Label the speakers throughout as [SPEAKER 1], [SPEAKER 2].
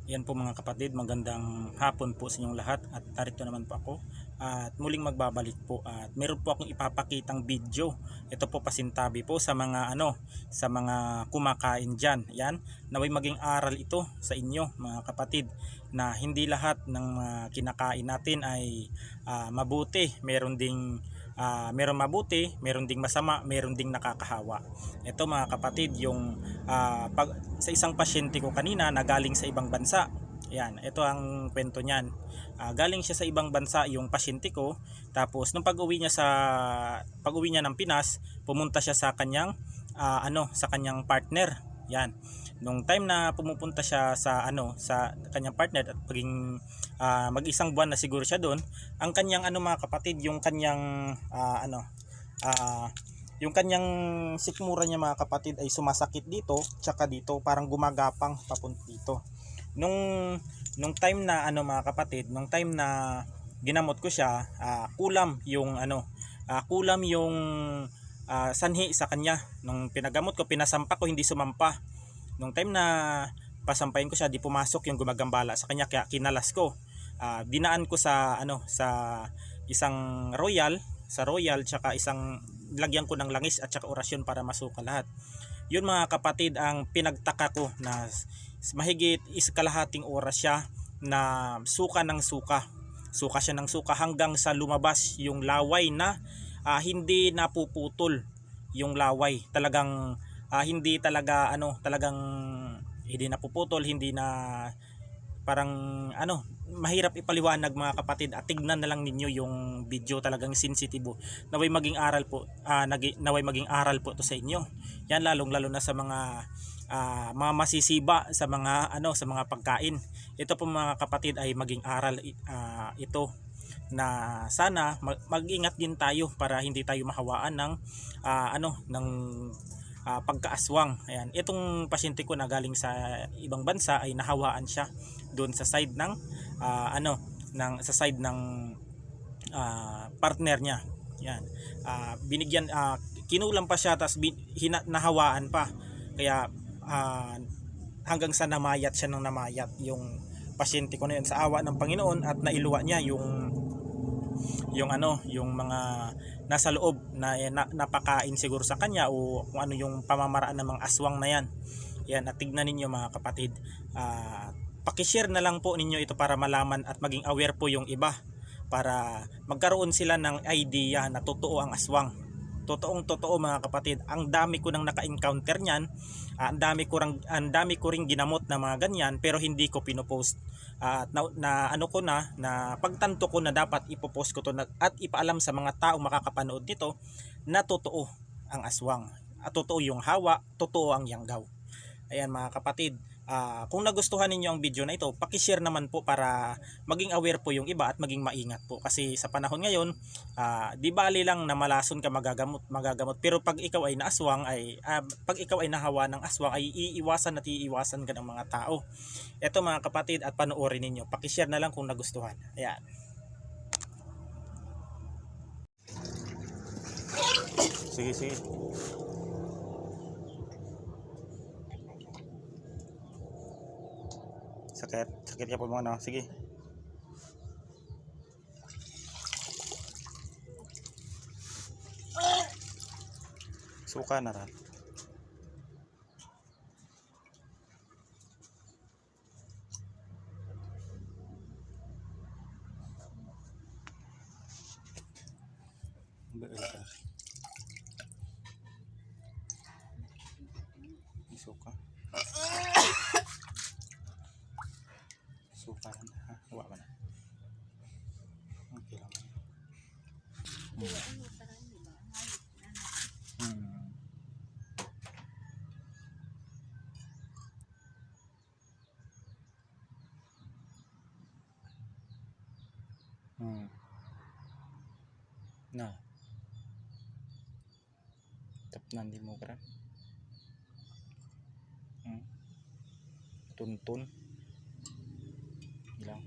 [SPEAKER 1] Yan po mga kapatid, magandang hapon po sa inyong lahat at narito naman po ako at muling magbabalik po at meron po akong ipapakitang video. Ito po pasintabi po sa mga sa mga kumakain diyan. Yan, naway maging aral ito sa inyo mga kapatid na hindi lahat ng kinakain natin ay mabuti. Meron mabuti, meron ding masama, meron ding nakakahawa. Ito mga kapatid, yung sa isang pasyente ko kanina na galing sa ibang bansa. Yan, ito ang kwento niyan. Galing siya sa ibang bansa yung pasyente ko. Tapos nung pag-uwi niya ng Pinas, pumunta siya sa kanyang sa kanyang partner. Yan. Nung time na pumupunta siya sa kanyang partner at mag-isang buwan na siguro siya doon, ang kanyang mga kapatid, yung kanyang yung kanyang sikmura niya mga kapatid ay sumasakit dito tsaka dito, parang gumagapang papunta dito. Nung time na mga kapatid, nung time na ginamot ko siya, kulam yung sanhi sa kanya. Nung pinagamot ko, pinasampa ko, hindi sumampa. Nung time na pasampayin ko siya, di pumasok yung gumagambala sa kanya, kaya kinalas ko. Dinaan ko sa isang royal tsaka isang lagyan ko ng langis at tsaka orasyon para masuka lahat. Yun mga kapatid ang pinagtaka ko, na mahigit kalahating oras siya na suka ng suka. Suka siya ng suka hanggang sa lumabas yung laway na hindi napuputol. Yung laway talagang hindi talaga talagang hindi napuputol, hindi na parang mahirap ipaliwanag mga kapatid, at tignan na lang ninyo yung video, talagang sensitibo. Naway maging aral po, naway maging aral po to sa inyo. Yan, lalong lalo na sa mga masisiba sa sa mga pagkain. Ito po mga kapatid ay maging aral ito, na sana mag-ingat din tayo para hindi tayo mahawaan ng pagkaaswang. Ayan, itong pasyente ko na galing sa ibang bansa ay nahawaan siya doon sa side ng sa side ng partner niya. Yan. Binigyan, kinulam pa siya, tapos nahawaan pa. Kaya hanggang sa namayat siya ng namayat yung pasyente ko na yun, sa awa ng Panginoon, at nailuwa niya yung mga nasa loob na napakain siguro sa kanya, o kung ano yung pamamaraan ng mga aswang na yan. Yan, at tignan ninyo mga kapatid. Pakishare na lang po ninyo ito para malaman at maging aware po yung iba, para magkaroon sila ng idea na totoo ang aswang. Totoong totoo mga kapatid. Ang dami ko nang naka-encounter niyan. Ang dami ko ring ginamot na mga ganyan, pero hindi ko pinopost. Na pagtanto ko na dapat ipopost ko to at ipaalam sa mga taong makakapanood nito na totoo ang aswang, at totoo yung hawa, totoo ang yanggaw. Ayan mga kapatid, kung nagustuhan ninyo ang video na ito, paki-share naman po para maging aware po yung iba at maging maingat po. Kasi sa panahon ngayon, di bali lang na malason ka magagamot, pero pag ikaw ay naaswang, pag ikaw ay nahawa ng aswang, ay iiwasan ka ng mga tao. Ito mga kapatid, at panoorin ninyo. Paki-share na lang kung nagustuhan. Ayan. Sige. Sakit ka po mga sige. Suka na rin. Suka. Suka na ha. Huwag ka na. Okay lang. Na. Tapnan di mo kran. Tuntun. Ilang.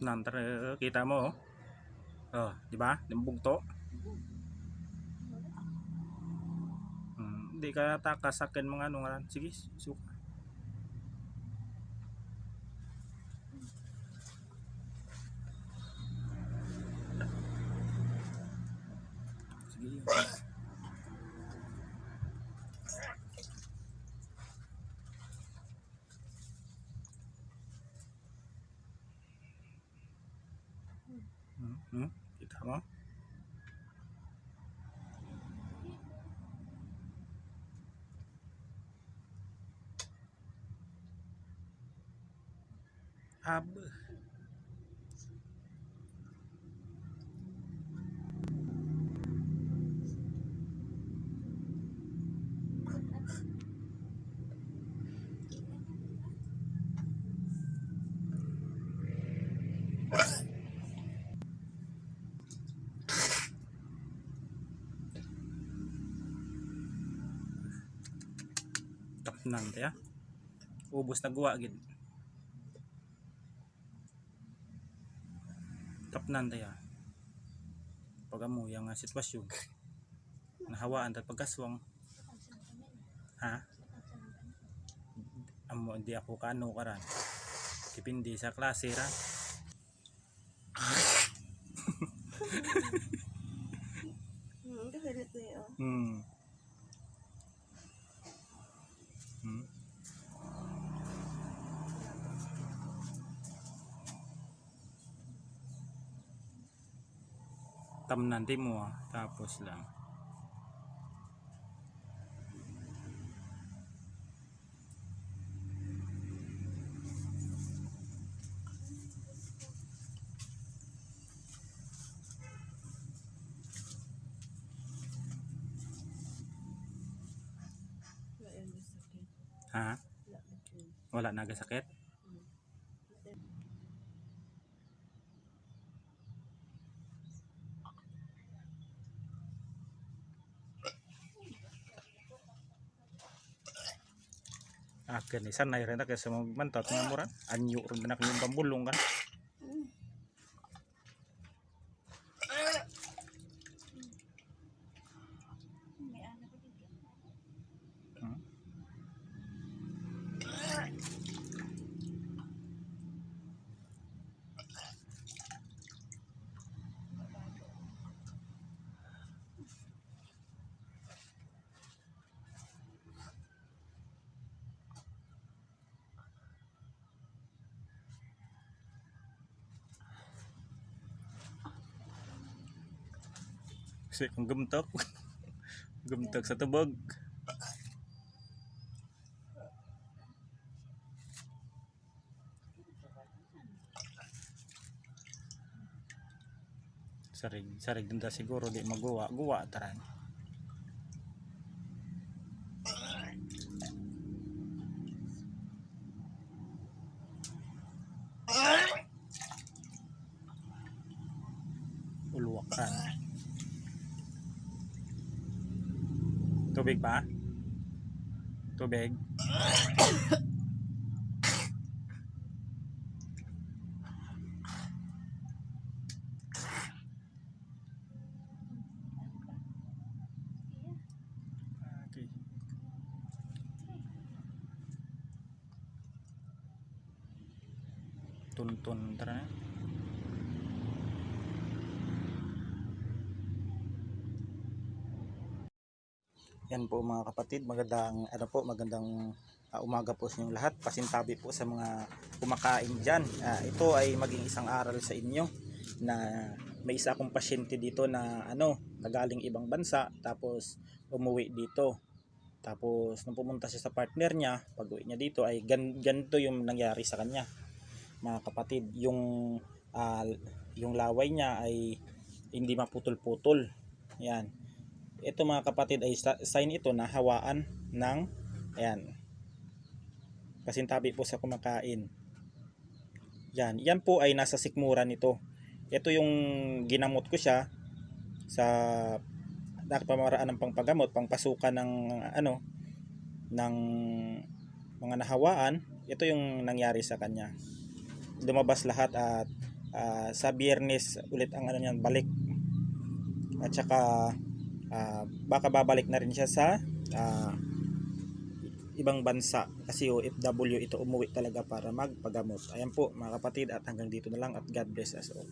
[SPEAKER 1] Nantar, kita mo oh. Oh, di ba? Limbugto. Hindi ka takas sa akin mga ano nga. Sige, suka. Sige. Kita mo? Ab. Tapnan ya. Ubos na guwa gid. Tapnan ya. Pagamo yang sitwasyon. Nahawaan at pagkaswang. Ha? Amo di ako kano karan. Depende sa klase ra.
[SPEAKER 2] Kahilit na yun.
[SPEAKER 1] Tamnan di mo tapos lang. Ha? Wala nagasakit? Akin ni sanay rin na kasi magmantat nga mura. Anyo rin na kanyang pambulong kan. Kasi kung gumtok. Gumtok sa tubog. Sarig din siguro di magawa taran. Uluwakan. Tubig ba? Tubig. Okay. Tuntun taran. Yan po mga kapatid, magandang umaga po sa inyong lahat. Pasintabi po sa mga kumakain dyan. Ito ay maging isang aral sa inyo na may isa akong pasyente dito na nagaling ibang bansa tapos umuwi dito. Tapos nung pumunta siya sa partner niya, pag uwi niya dito ay ganito yung nangyari sa kanya. Mga kapatid, yung laway niya ay hindi maputol-putol. Yan. Ito mga kapatid ay sign ito na hawaan ng pasintabi po sa kumakain. Yan po ay nasa sikmura nito. Ito yung ginamot ko siya sa pamamaraan ng pangpagamot, pangpasukan ng ng mga nahawaan. Ito yung nangyari sa kanya. Lumabas lahat at Sa Biyernes ulit ang ano niyan, balik. At saka baka babalik na rin siya sa ibang bansa kasi OFW ito, umuwi talaga para magpagamot. Ayan po mga kapatid, at hanggang dito na lang, at God bless us all.